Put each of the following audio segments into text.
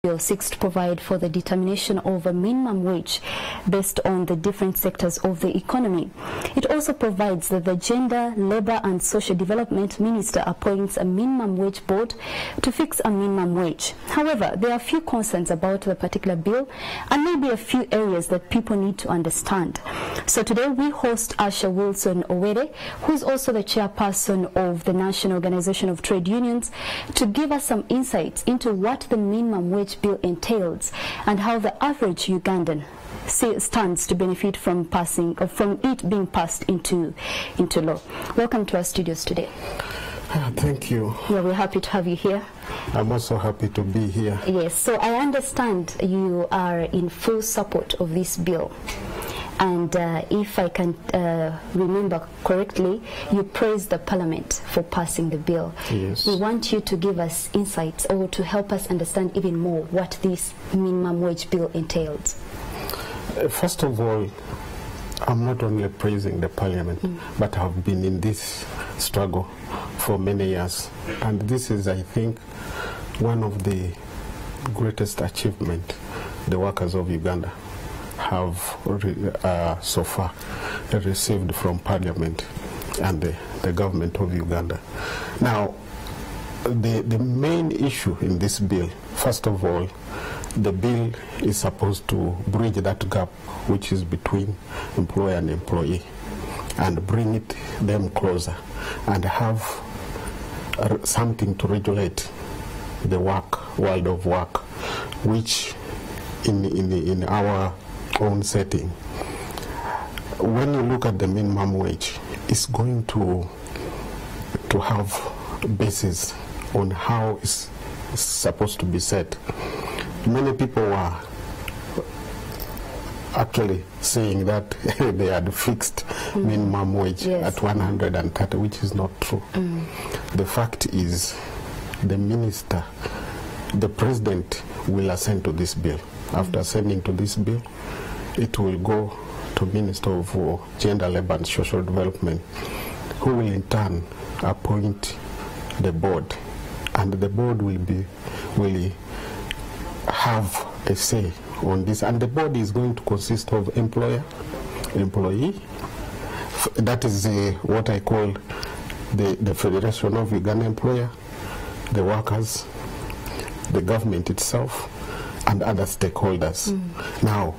Bill seeks to provide for the determination of a minimum wage based on the different sectors of the economy. It also provides that the Gender, Labour and Social Development Minister appoints a minimum wage board to fix a minimum wage. However, there are a few concerns about the particular bill and maybe a few areas that people need to understand. So today we host Asha Wilson Owere, who is also the chairperson of the National Organization of Trade Unions, to give us some insights into what the minimum wage bill entails and how the average Ugandan stands to benefit from it being passed into law. Welcome to our studios today. Thank you. Yeah, we're happy to have you here. I'm also happy to be here. Yes, so I understand you are in full support of this bill. And if I can remember correctly, you praised the Parliament for passing the bill. Yes. We want you to give us insights or to help us understand even more what this minimum wage bill entails. First of all, I'm not only praising the Parliament, but I've been in this struggle for many years. And this is, I think, one of the greatest achievements the workers of Uganda have so far received from Parliament and the government of Uganda. Now, the main issue in this bill, first of all, the bill is supposed to bridge that gap which is between employer and employee and bring them closer and have something to regulate the world of work, which in our own setting, when you look at the minimum wage, it's going to have basis on how it's supposed to be set. Many people were actually saying that they had fixed minimum wage at 130, which is not true. The fact is, the president will assent to this bill. After sending to this bill, it will go to Minister of Gender, Labour and Social Development, who will in turn appoint the board, and the board will have a say on this. And the board is going to consist of employer, employee. That is what I call the Federation of Uganda Employer, the workers, the government itself, and other stakeholders. Now,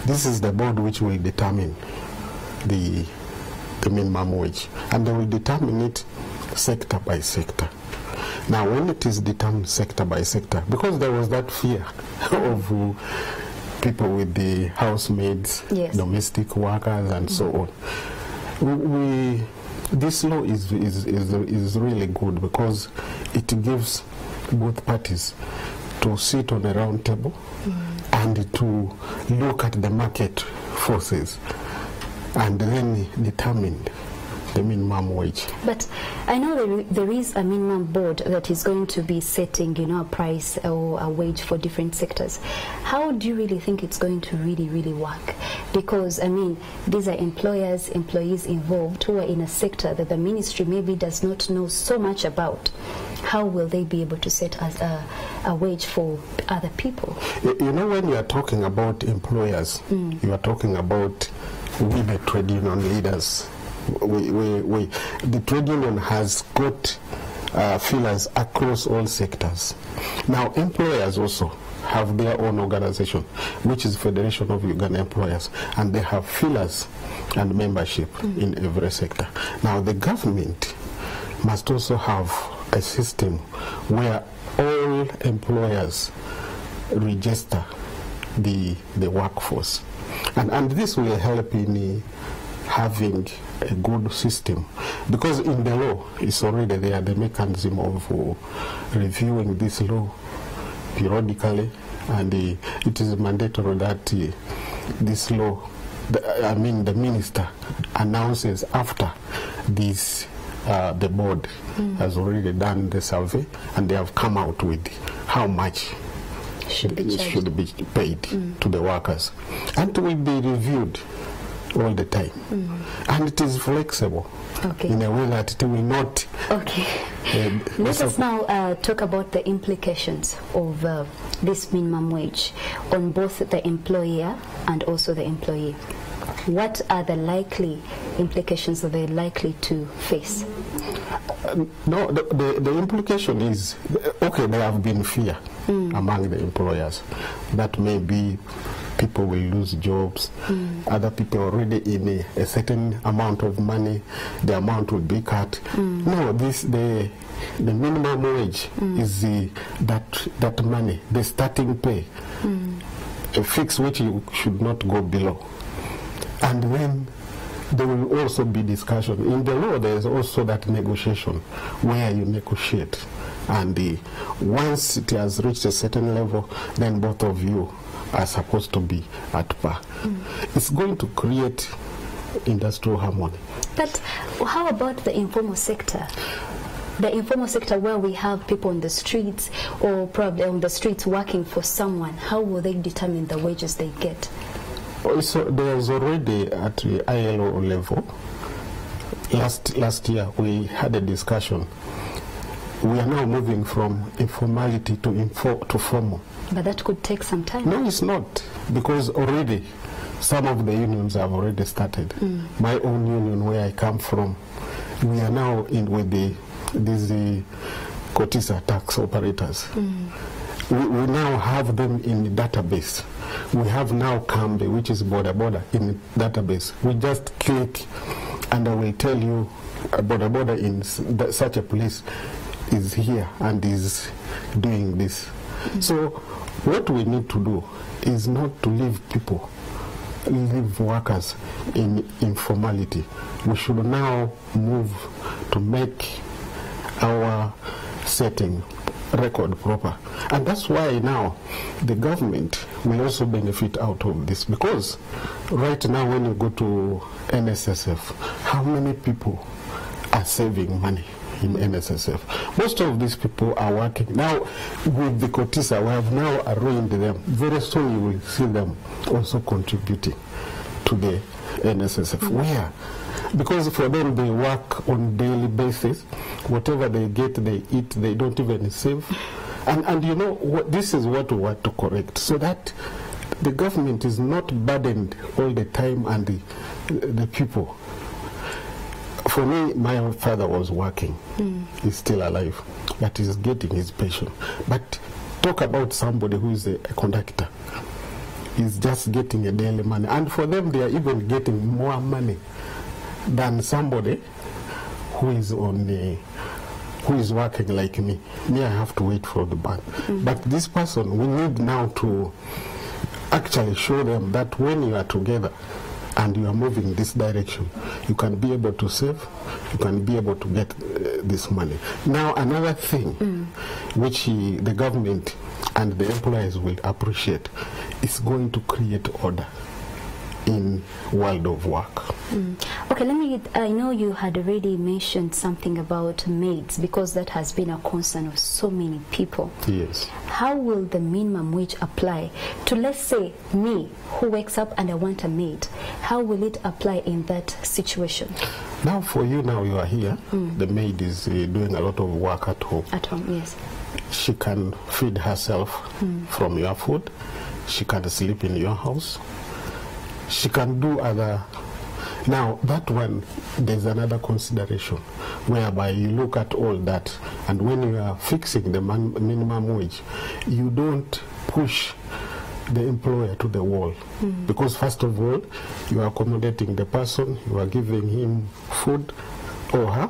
this is the board which will determine the minimum wage, and they will determine it sector by sector. Now, when it is determined sector by sector, because there was that fear of people with the housemaids, domestic workers, and so on, this law is really good because it gives both parties to sit on a round table and to look at the market forces and then determine the minimum wage. But I know there is a minimum board that is going to be setting, a price or a wage for different sectors. How do you really think it's going to really work? Because, these are employers, employees involved who are in a sector that the ministry maybe does not know so much about. How will they be able to set as a wage for other people? When you are talking about employers, you are talking about we, the trade union leaders. The trade union has got feelers across all sectors. Now, employers also have their own organization, which is Federation of Uganda Employers, and they have feelers and membership in every sector. Now, the government must also have a system where all employers register the workforce, and this will help in having a good system, because in the law it's already there, the mechanism of reviewing this law periodically, and it is mandatory that this law, the minister announces after this. The board has already done the survey, and they have come out with how much should be paid to the workers, and it will be reviewed all the time. And it is flexible in a way that it will not... Let us now talk about the implications of this minimum wage on both the employer and also the employee. What are the likely implications that they're likely to face? No, the implication is, okay, there have been fear among the employers that maybe people will lose jobs, other people already in a certain amount of money, the amount will be cut. No, the minimum wage is that money, the starting pay, a fix which you should not go below. And then there will also be discussion. In the law, there is also that negotiation where you negotiate. And once it has reached a certain level, then both of you are supposed to be at par. It's going to create industrial harmony. But how about the informal sector? The informal sector where we have people on the streets or probably on the streets working for someone, how will they determine the wages they get? So there's already at the ILO level, last year we had a discussion. We are now moving from informality to formal. But that could take some time. No, it's not, because already some of the unions have already started. My own union, where I come from, we are now in with these Kotisa tax operators. We now have them in the database. We have now Kambe, which is border in database. We just click and I will tell you border in such a place is here and is doing this. So what we need to do is not to leave workers in informality. We should now move to make our setting record proper. And that's why now the government will also benefit out of this, because right now when you go to NSSF, how many people are saving money in NSSF? Most of these people are working. Now with the Kotisa, we have now arranged them. Very soon you will see them also contributing to the NSSF. Where? Because for them they work on daily basis. Whatever they get, they eat. They don't even save. And you know, this is what we want to correct, so that the government is not burdened all the time and the people. For me, my father was working. He's still alive, but he's getting his pension. But talk about somebody who is a conductor. He's just getting a daily money. And for them, they are even getting more money than somebody who is who is working like me. Me, I have to wait for the bank. But this person, we need now to actually show them that when you are together and you are moving this direction, you can be able to save, you can be able to get this money. Now, another thing which the government and the employers will appreciate is going to create order in world of work. Okay, I know you had already mentioned something about maids, because that has been a concern of so many people. Yes. How will the minimum wage apply to, let's say, me who wakes up and I want a maid? How will it apply in that situation? Now for you, now you are here, the maid is doing a lot of work at home. At home, yes. She can feed herself from your food. She can sleep in your house. She can do other. Now that one, there's another consideration whereby you look at all that, and when you are fixing the minimum wage, you don't push the employer to the wall, because first of all, you are accommodating the person, you are giving him food or her,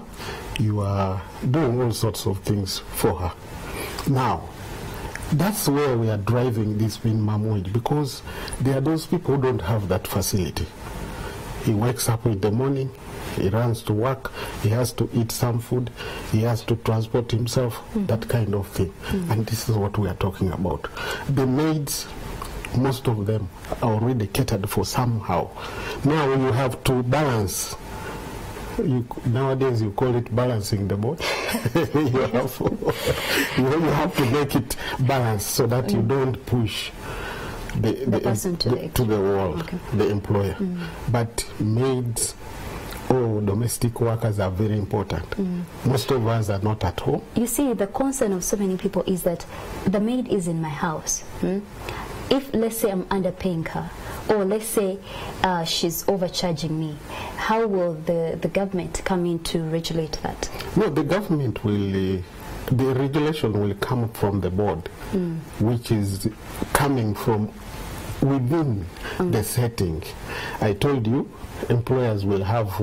you are doing all sorts of things for her. Now that's where we are driving this minimum wage, because there are those people who don't have that facility. He wakes up in the morning, he runs to work, he has to eat some food, he has to transport himself, that kind of thing. And this is what we are talking about. The maids, most of them are already catered for somehow. Now you have to balance. Nowadays you call it balancing the boat. you have to make it balanced so that you don't push the person to the world, okay. the employer. But maids or domestic workers are very important. Most of us are not at home. You see, the concern of so many people is that the maid is in my house. If, let's say, I'm underpaying her, or let's say she's overcharging me, how will the government come in to regulate that? No, the government will, the regulation will come from the board, which is coming from within the setting. I told you, employers will have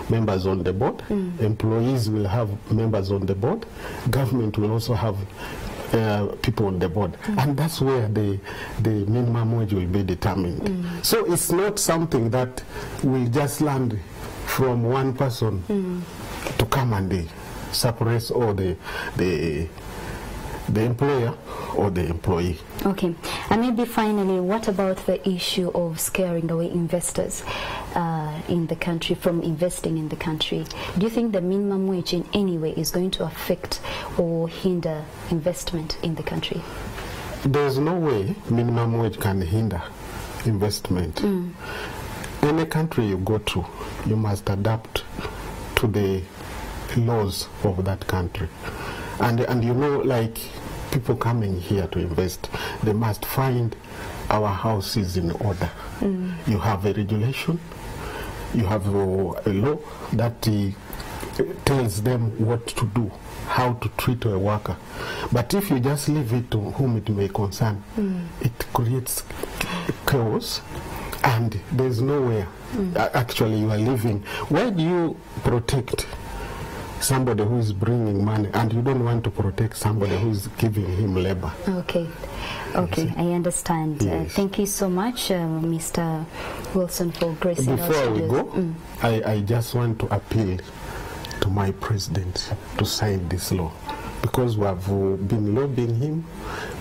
members on the board, employees will have members on the board, government will also have people on the board, and that's where the minimum wage will be determined. So it's not something that will just land from one person to come and suppress or the employer or the employee. Okay, and maybe finally, what about the issue of scaring away investors in the country from investing in the country? Do you think the minimum wage in any way is going to affect or hinder investment in the country? There's no way minimum wage can hinder investment. Any country you go to, you must adapt to the laws of that country. And you know, like, people coming here to invest, they must find our houses in order. You have a regulation, you have a law that tells them what to do, how to treat a worker. But if you just leave it to whom it may concern, it creates chaos, and there's nowhere actually you are living. Why do you protect somebody who is bringing money and you don't want to protect somebody who is giving him labor? Okay, okay, I understand. Yes. Thank you so much, Mr. Wilson, for gracing us. Before we go, I just want to appeal to my president to sign this law, because we have been lobbying him,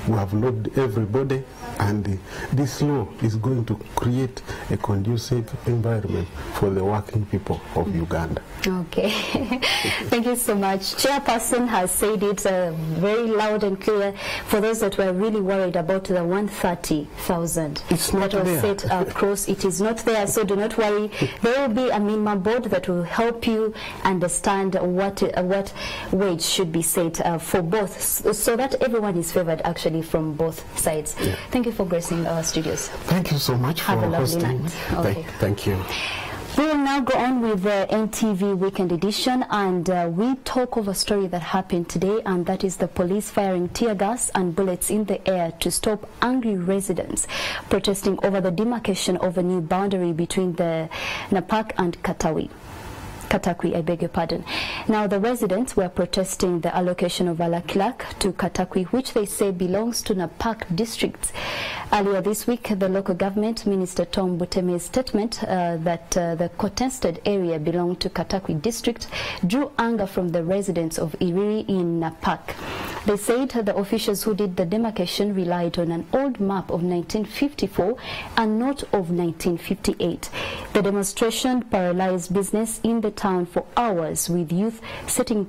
we have lobbied everybody, and this law is going to create a conducive environment for the working people of Uganda. Okay. Thank you so much. Chairperson has said it very loud and clear for those that were really worried about the 130,000 that was set across. It is not there, so do not worry. There will be a minimum board that will help you understand what wage should be set for both, so that everyone is favored actually from both sides. Yeah. Thank you for gracing our studios. Thank you so much for hosting. Okay. Thank you. We will now go on with the NTV Weekend Edition, and we talk of a story that happened today, and that is the police firing tear gas and bullets in the air to stop angry residents protesting over the demarcation of a new boundary between the Napak and Katakwi, I beg your pardon. Now, the residents were protesting the allocation of Alakilak to Katakwi, which they say belongs to Napak districts. Earlier this week, the local government minister Tom Buteme's statement that the contested area belonged to Katakwi district drew anger from the residents of Iriri in Napak. They said the officials who did the demarcation relied on an old map of 1954 and not of 1958. The demonstration paralyzed business in the town for hours, with youth setting